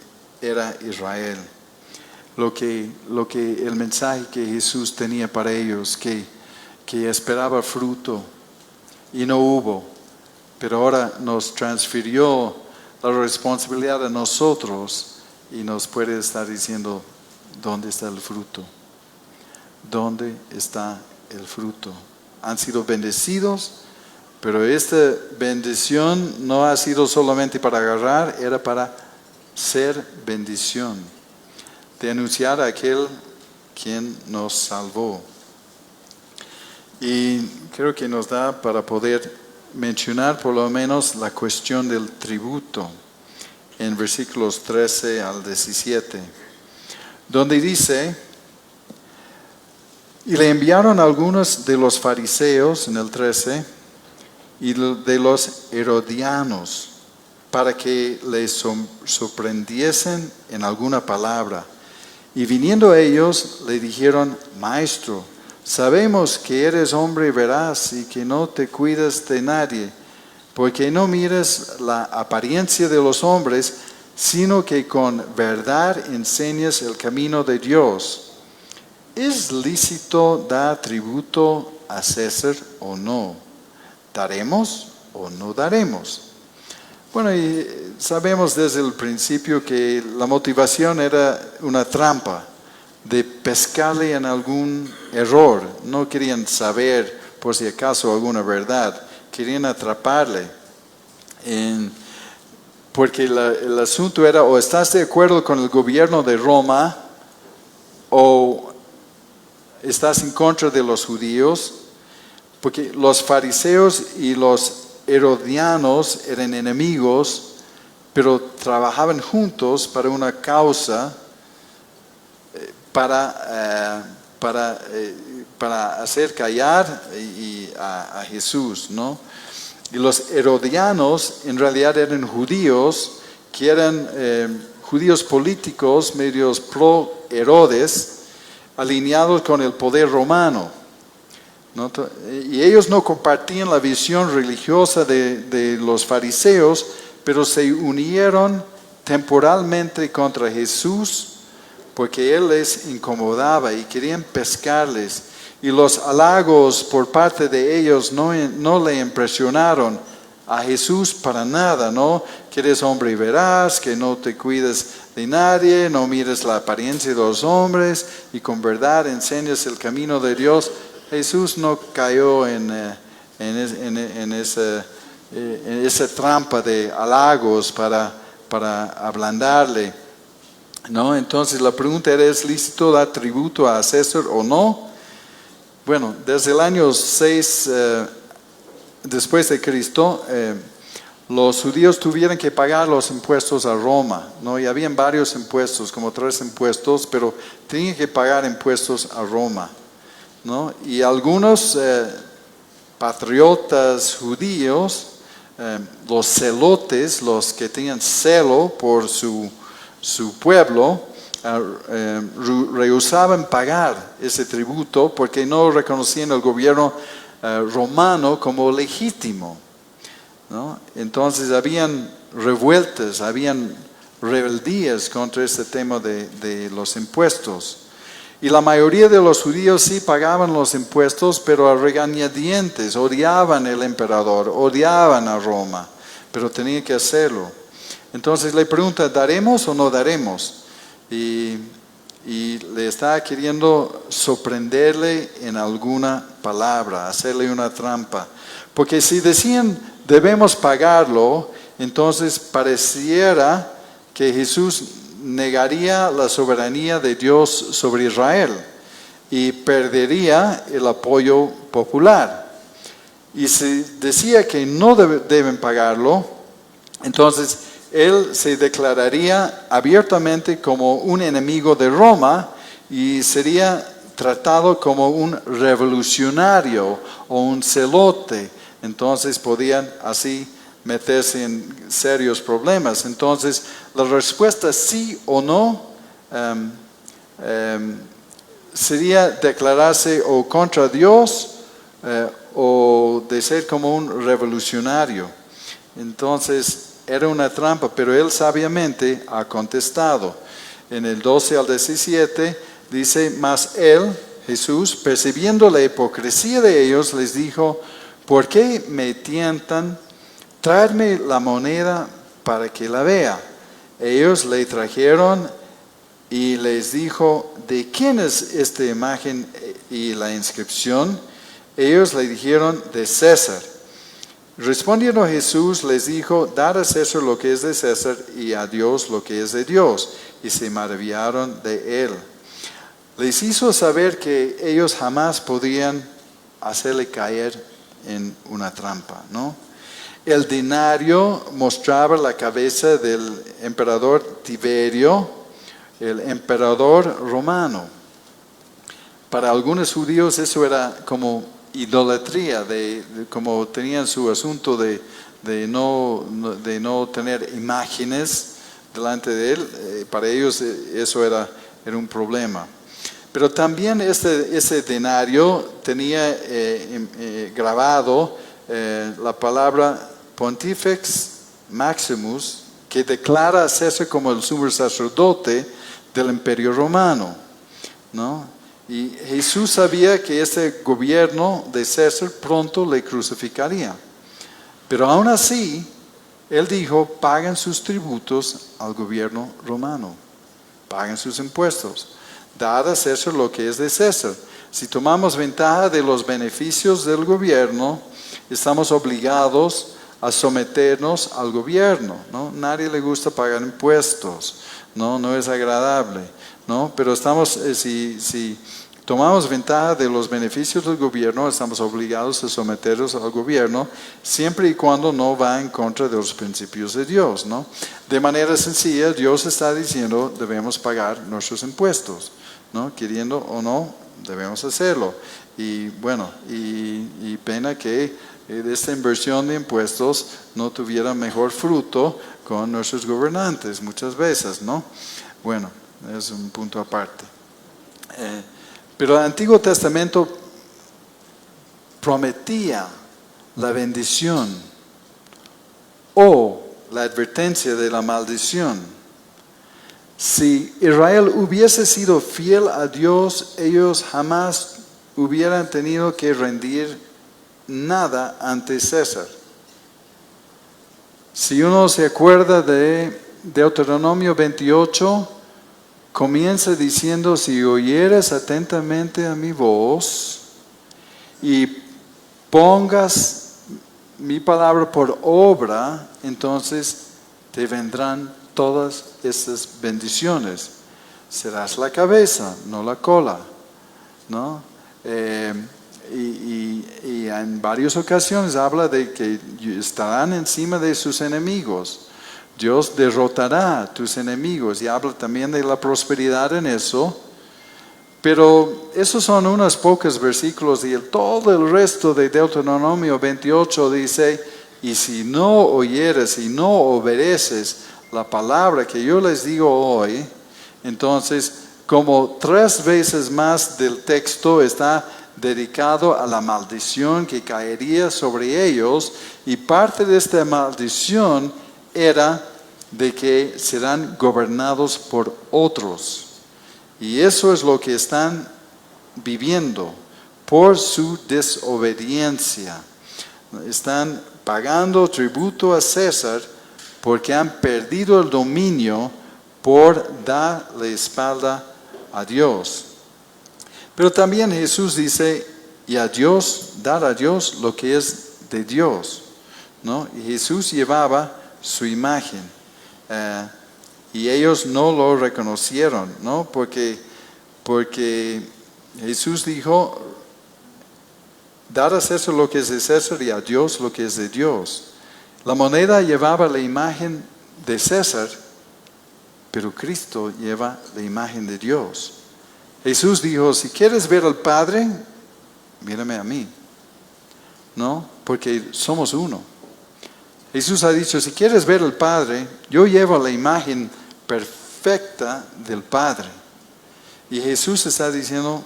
era Israel. Lo que el mensaje que Jesús tenía para ellos, que esperaba fruto y no hubo. Pero ahora nos transfirió la responsabilidad a nosotros y nos puede estar diciendo, ¿dónde está el fruto? ¿Dónde está el fruto? Han sido bendecidos, pero esta bendición no ha sido solamente para agarrar, era para ser bendición, de anunciar a aquel quien nos salvó. Y creo que nos da para poder mencionar por lo menos la cuestión del tributo en versículos 13 al 17, donde dice, y le enviaron algunos de los fariseos, en el 13, y de los herodianos, para que le sorprendiesen en alguna palabra. Y viniendo ellos, le dijeron, Maestro, sabemos que eres hombre veraz y que no te cuidas de nadie, porque no miras la apariencia de los hombres, sino que con verdad enseñas el camino de Dios. ¿Es lícito dar tributo a César o no? ¿Daremos o no daremos? Bueno, y sabemos desde el principio que la motivación era una trampa de pescarle en algún error. No querían saber por si acaso alguna verdad, querían atraparle. Porque el asunto era, o estás de acuerdo con el gobierno de Roma, o estás en contra de los judíos, porque los fariseos y los herodianos eran enemigos, pero trabajaban juntos para una causa, para hacer callar a Jesús, ¿no? Y los herodianos en realidad eran judíos, que eran judíos políticos, medios pro Herodes, alineados con el poder romano. ¿no? Y ellos no compartían la visión religiosa de los fariseos, pero se unieron temporalmente contra Jesús porque Él les incomodaba y querían pescarles. Y los halagos por parte de ellos no le impresionaron a Jesús para nada, ¿no? Que eres hombre y veraz, que no te cuides de nadie, no mires la apariencia de los hombres y con verdad enseñas el camino de Dios. Jesús no cayó en esa trampa de halagos para ablandarle, ¿no? Entonces la pregunta era, ¿es lícito dar tributo a César o no? Bueno, desde el año 6 después de Cristo, los judíos tuvieron que pagar los impuestos a Roma, ¿no? Y habían varios impuestos, como 3 impuestos, pero tenían que pagar impuestos a Roma, ¿no? Y algunos patriotas judíos, los celotes, los que tenían celo por su pueblo, rehusaban pagar ese tributo porque no reconocían el gobierno romano como legítimo, ¿no? Entonces habían revueltas, habían rebeldías contra este tema de los impuestos. Y la mayoría de los judíos sí pagaban los impuestos, pero a regañadientes, odiaban al emperador, odiaban a Roma, pero tenían que hacerlo. Entonces le pregunta, ¿daremos o no daremos? Y le está queriendo sorprenderle en alguna palabra, hacerle una trampa. Porque si decían, debemos pagarlo, entonces pareciera que Jesús negaría la soberanía de Dios sobre Israel y perdería el apoyo popular. Y si decía que no deben pagarlo, entonces Él se declararía abiertamente como un enemigo de Roma y sería tratado como un revolucionario o un celote. Entonces podían así meterse en serios problemas. Entonces la respuesta sí o no sería declararse o contra Dios o de ser como un revolucionario. Entonces era una trampa, pero él sabiamente ha contestado. En el 12 al 17 dice, mas él, Jesús, percibiendo la hipocresía de ellos, les dijo, ¿por qué me tientan? Traedme la moneda para que la vea. Ellos le trajeron y les dijo, ¿de quién es esta imagen y la inscripción? Ellos le dijeron, de César. Respondiendo Jesús les dijo, dad a César lo que es de César y a Dios lo que es de Dios. Y se maravillaron de él. Les hizo saber que ellos jamás podían hacerle caer en una trampa, ¿no? El denario mostraba la cabeza del emperador Tiberio, el emperador romano. Para algunos judíos eso era como idolatría, como tenían su asunto de no tener imágenes delante de él. Para ellos eso era un problema. Pero también ese denario tenía grabado la palabra Pontifex Maximus, que declara a César como el sumo sacerdote del imperio romano, ¿no? Y Jesús sabía que este gobierno de César pronto le crucificaría. Pero aún así, él dijo, paguen sus tributos al gobierno romano, paguen sus impuestos. Dad a César lo que es de César. Si tomamos ventaja de los beneficios del gobierno, estamos obligados a someternos al gobierno, ¿no? Nadie le gusta pagar impuestos, no es agradable, ¿no? Pero si tomamos ventaja de los beneficios del gobierno, estamos obligados a someternos al gobierno, siempre y cuando no va en contra de los principios de Dios, ¿no? De manera sencilla, Dios está diciendo, debemos pagar nuestros impuestos, ¿no? Queriendo o no, debemos hacerlo. Y bueno, y pena que esta inversión de impuestos no tuviera mejor fruto con nuestros gobernantes muchas veces, ¿no? Bueno, es un punto aparte. Pero el Antiguo Testamento prometía la bendición o la advertencia de la maldición. Si Israel hubiese sido fiel a Dios, ellos jamás hubieran tenido que rendir nada ante César. Si uno se acuerda de Deuteronomio 28, comienza diciendo: si oyeres atentamente a mi voz y pongas mi palabra por obra, entonces te vendrán todas estas bendiciones. Serás la cabeza, no la cola, ¿no? Y en varias ocasiones habla de que estarán encima de sus enemigos. Dios derrotará a tus enemigos, y habla también de la prosperidad en eso. Pero esos son unos pocos versículos, y todo el resto de Deuteronomio 28 dice: y si no oyeres y no obedeces la palabra que yo les digo hoy, entonces como 3 veces más del texto está dedicado a la maldición que caería sobre ellos, y parte de esta maldición era de que serán gobernados por otros. Y eso es lo que están viviendo por su desobediencia. Están pagando tributo a César porque han perdido el dominio por dar la espalda a Dios. Pero también Jesús dice: y a Dios, dar a Dios lo que es de Dios, ¿no? Y Jesús llevaba su imagen. Y ellos no lo reconocieron, ¿no? Porque Jesús dijo: dar a César lo que es de César y a Dios lo que es de Dios. La moneda llevaba la imagen de César, pero Cristo lleva la imagen de Dios. Jesús dijo: si quieres ver al Padre, mírame a mí, ¿no? Porque somos uno. Jesús ha dicho: si quieres ver al Padre, yo llevo la imagen perfecta del Padre. Y Jesús está diciendo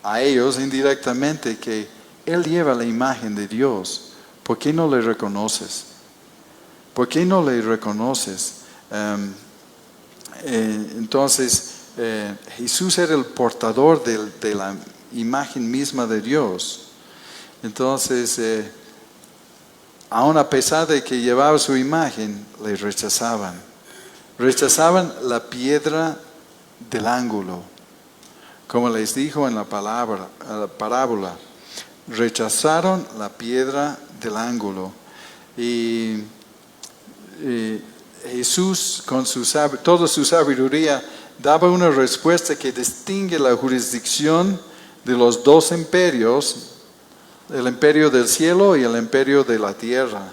a ellos indirectamente que Él lleva la imagen de Dios. ¿Por qué no le reconoces? ¿Por qué no le reconoces? Entonces, Jesús era el portador de la imagen misma de Dios. Entonces, aun a pesar de que llevaba su imagen, le rechazaban. Rechazaban la piedra del ángulo, como les dijo en la parábola. Rechazaron la piedra del ángulo. Y Jesús, con toda su sabiduría, daba una respuesta que distingue la jurisdicción de los 2 imperios, el imperio del cielo y el imperio de la tierra.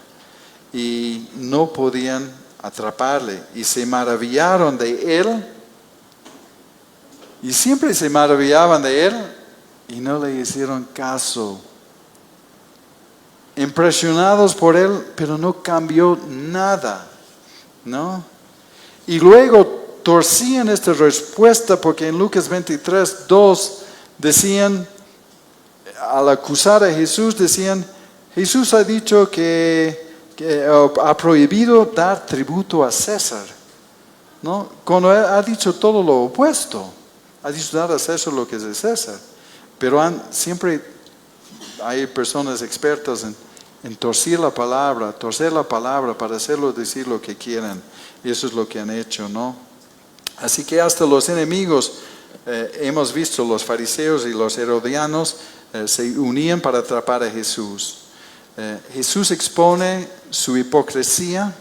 Y no podían atraparle, y se maravillaron de él. Y siempre se maravillaban de él y no le hicieron caso. Impresionados por él, pero no cambió nada, ¿no? Y luego torcían esta respuesta, porque en Lucas 23:2 decían, al acusar a Jesús, decían: Jesús ha dicho que ha prohibido dar tributo a César, ¿no? Cuando ha dicho todo lo opuesto. Ha dicho dar a César lo que es de César. Pero siempre hay personas expertas en torcer la palabra para hacerlo decir lo que quieren. Y eso es lo que han hecho, ¿no? Así que hasta los enemigos, hemos visto, los fariseos y los herodianos se unían para atrapar a Jesús. Jesús expone su hipocresía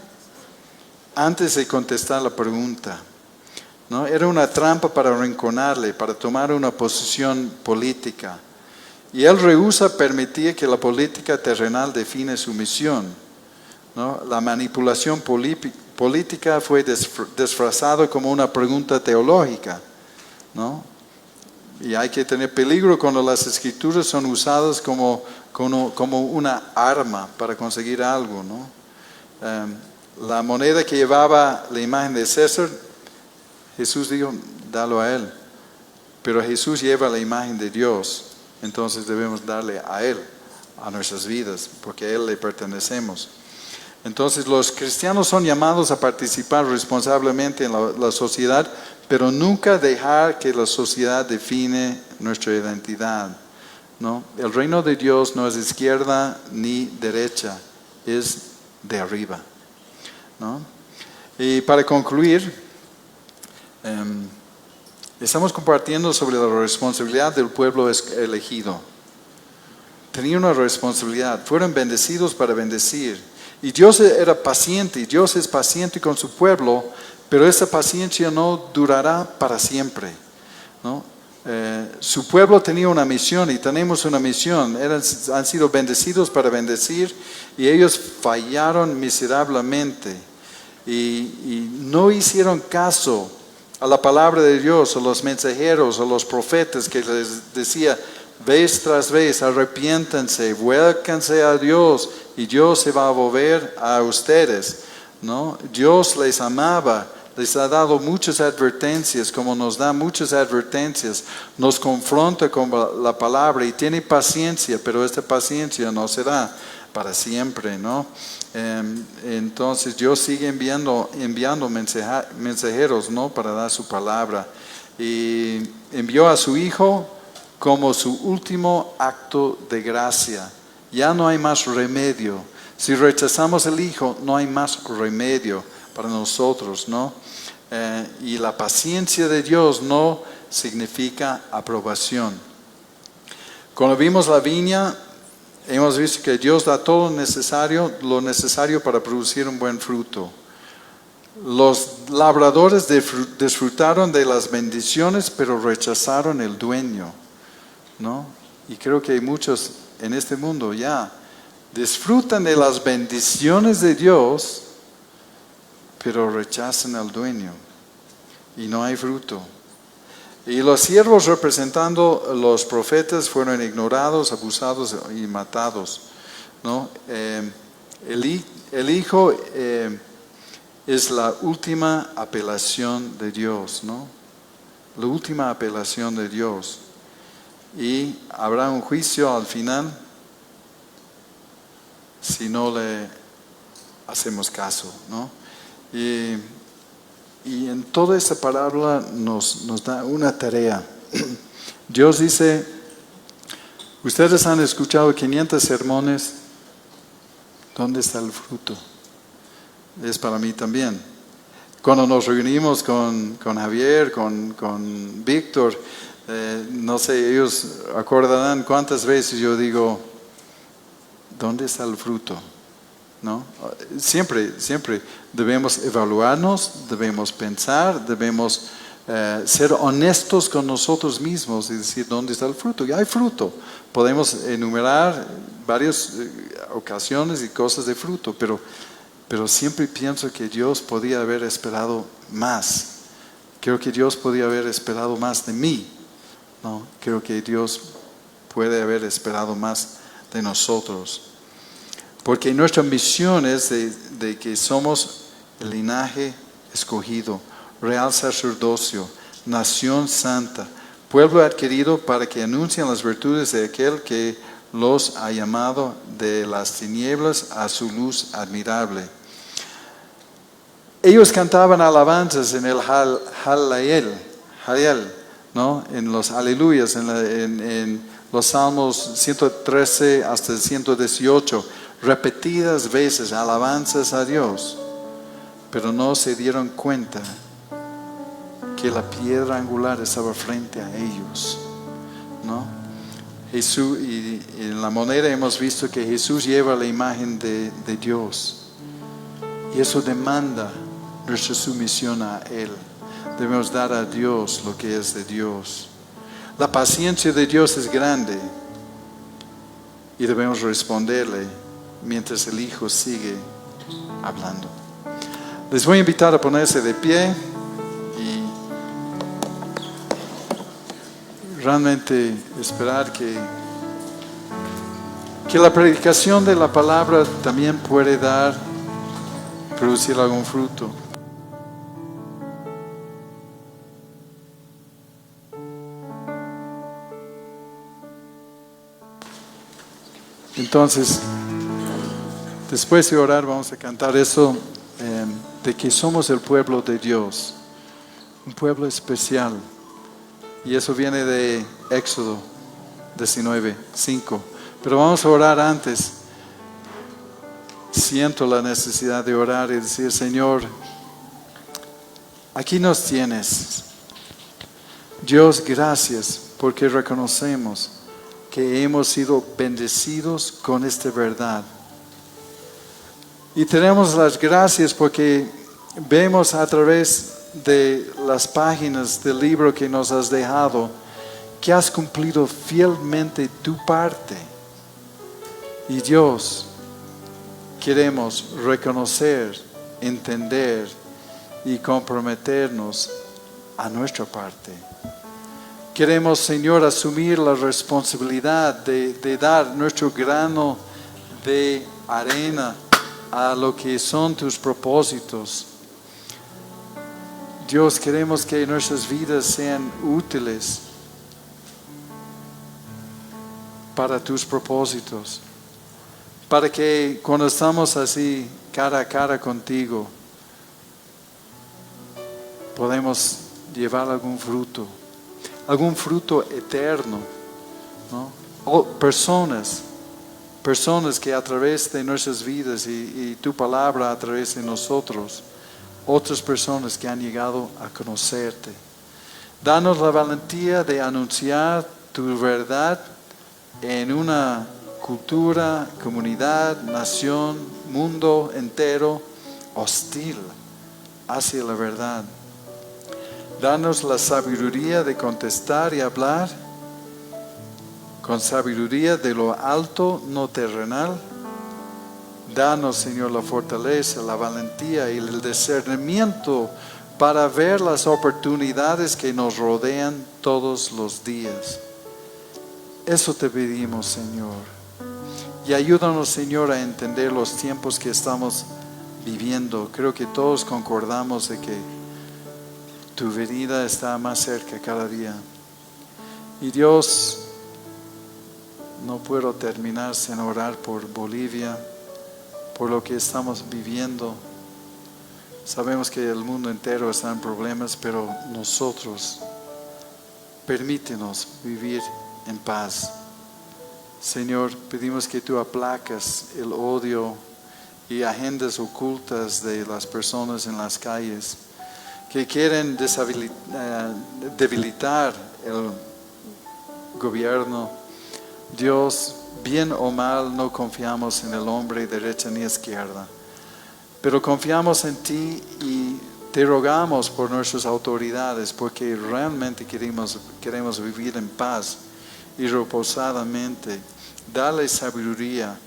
antes de contestar la pregunta, ¿no? Era una trampa para arrinconarle, para tomar una posición política. Y él rehúsa permitir que la política terrenal define su misión, ¿no? La manipulación política fue disfrazada como una pregunta teológica, ¿no? Y hay que tener peligro cuando las escrituras son usadas como una arma para conseguir algo, ¿no? La moneda que llevaba la imagen de César, Jesús dijo: dalo a él. Pero Jesús lleva la imagen de Dios. entonces debemos darle a Él, a nuestras vidas, porque a Él le pertenecemos. Entonces los cristianos son llamados a participar responsablemente en la sociedad, pero nunca dejar que la sociedad define nuestra identidad, ¿no? El reino de Dios no es izquierda ni derecha, es de arriba, ¿no? Y para concluir, estamos compartiendo sobre la responsabilidad del pueblo elegido. Tenían una responsabilidad, fueron bendecidos para bendecir. Y Dios era paciente, y Dios es paciente con su pueblo, pero esa paciencia no durará para siempre, ¿no? Su pueblo tenía una misión y tenemos una misión. Han sido bendecidos para bendecir y ellos fallaron miserablemente y no hicieron caso a la palabra de Dios, a los mensajeros, a los profetas que les decía vez tras vez, arrepiéntanse, vuélcanse a Dios y Dios se va a volver a ustedes, ¿no? Dios les amaba, les ha dado muchas advertencias, como nos da muchas advertencias, nos confronta con la palabra y tiene paciencia, pero esta paciencia no será para siempre, ¿no? Entonces Dios sigue enviando mensajeros, ¿no? Para dar su palabra, y envió a su Hijo como su último acto de gracia. Ya no hay más remedio. Si rechazamos el Hijo, no hay más remedio para nosotros, ¿no? Y la paciencia de Dios no significa aprobación. Cuando vimos la viña, hemos visto que Dios da todo lo necesario para producir un buen fruto. Los labradores disfrutaron de las bendiciones, pero rechazaron el dueño, ¿no? Y creo que hay muchos en este mundo ya disfrutan de las bendiciones de Dios, pero rechazan al dueño y no hay fruto. Y los siervos representando los profetas fueron ignorados, abusados y matados, ¿no? El Hijo es la última apelación de Dios, ¿no? La última apelación de Dios. Y habrá un juicio al final si no le hacemos caso, ¿no? Y en toda esta parábola nos da una tarea. Dios dice, ustedes han escuchado 500 sermones, ¿dónde está el fruto? Es para mí también. Cuando nos reunimos con Javier, con Víctor, no sé, ellos acordarán cuántas veces yo digo, ¿dónde está el fruto? ¿No? Siempre debemos evaluarnos, debemos pensar, debemos ser honestos con nosotros mismos y decir dónde está el fruto. Y hay fruto. Podemos enumerar varias ocasiones y cosas de fruto, pero siempre pienso que Dios podía haber esperado más. Creo que Dios podía haber esperado más de mí, ¿no? Creo que Dios puede haber esperado más de nosotros. Porque nuestra misión es de que somos el linaje escogido, real sacerdocio, nación santa, pueblo adquirido para que anuncien las virtudes de aquel que los ha llamado de las tinieblas a su luz admirable. Ellos cantaban alabanzas en el Hallel, ¿no? En los aleluyas, en los Salmos 113 hasta el 118. Repetidas veces alabanzas a Dios, pero no se dieron cuenta que la piedra angular estaba frente a ellos, ¿no? Jesús, y en la moneda hemos visto que Jesús lleva la imagen de Dios, y eso demanda nuestra sumisión a Él. Debemos dar a Dios lo que es de Dios. La paciencia de Dios es grande y debemos responderle mientras el Hijo sigue hablando. Les voy a invitar a ponerse de pie y realmente esperar que la predicación de la palabra también puede producir algún fruto. Entonces, después de orar vamos a cantar eso de que somos el pueblo de Dios, un pueblo especial. Y eso viene de Éxodo 19:5. Pero vamos a orar antes. Siento la necesidad de orar y decir, Señor, aquí nos tienes. Dios, gracias porque reconocemos que hemos sido bendecidos con esta verdad. Y tenemos las gracias porque vemos a través de las páginas del libro que nos has dejado que has cumplido fielmente tu parte. Y Dios, queremos reconocer, entender y comprometernos a nuestra parte. Queremos, Señor, asumir la responsabilidad de dar nuestro grano de arena a lo que son tus propósitos. Dios, queremos que nuestras vidas sean útiles para tus propósitos. Para que cuando estamos así cara a cara contigo, podemos llevar algún fruto eterno, ¿no? O personas que a través de nuestras vidas y tu palabra a través de nosotros, otras personas que han llegado a conocerte. Danos la valentía de anunciar tu verdad en una cultura, comunidad, nación, mundo entero hostil hacia la verdad. Danos la sabiduría de contestar y hablar con sabiduría de lo alto, no terrenal. Danos, Señor, la fortaleza, la valentía y el discernimiento para ver las oportunidades que nos rodean todos los días. Eso te pedimos, Señor. Y ayúdanos, Señor, a entender los tiempos que estamos viviendo. Creo que todos concordamos de que tu venida está más cerca cada día. Y Dios, no puedo terminar sin orar por Bolivia, por lo que estamos viviendo. Sabemos que el mundo entero está en problemas, pero nosotros, permítenos vivir en paz. Señor, pedimos que tú aplacas el odio y agendas ocultas de las personas en las calles que quieren debilitar el gobierno. Dios, bien o mal, no confiamos en el hombre derecha ni izquierda, pero confiamos en ti y te rogamos por nuestras autoridades, porque realmente queremos vivir en paz y reposadamente. Dale sabiduría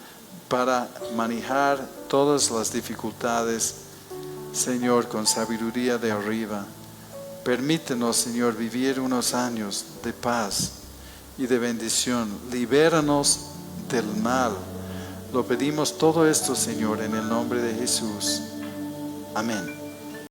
para manejar todas las dificultades, Señor, con sabiduría de arriba. Permítenos, Señor, vivir unos años de paz y de bendición. Libéranos del mal. Lo pedimos todo esto, Señor, en el nombre de Jesús. Amén.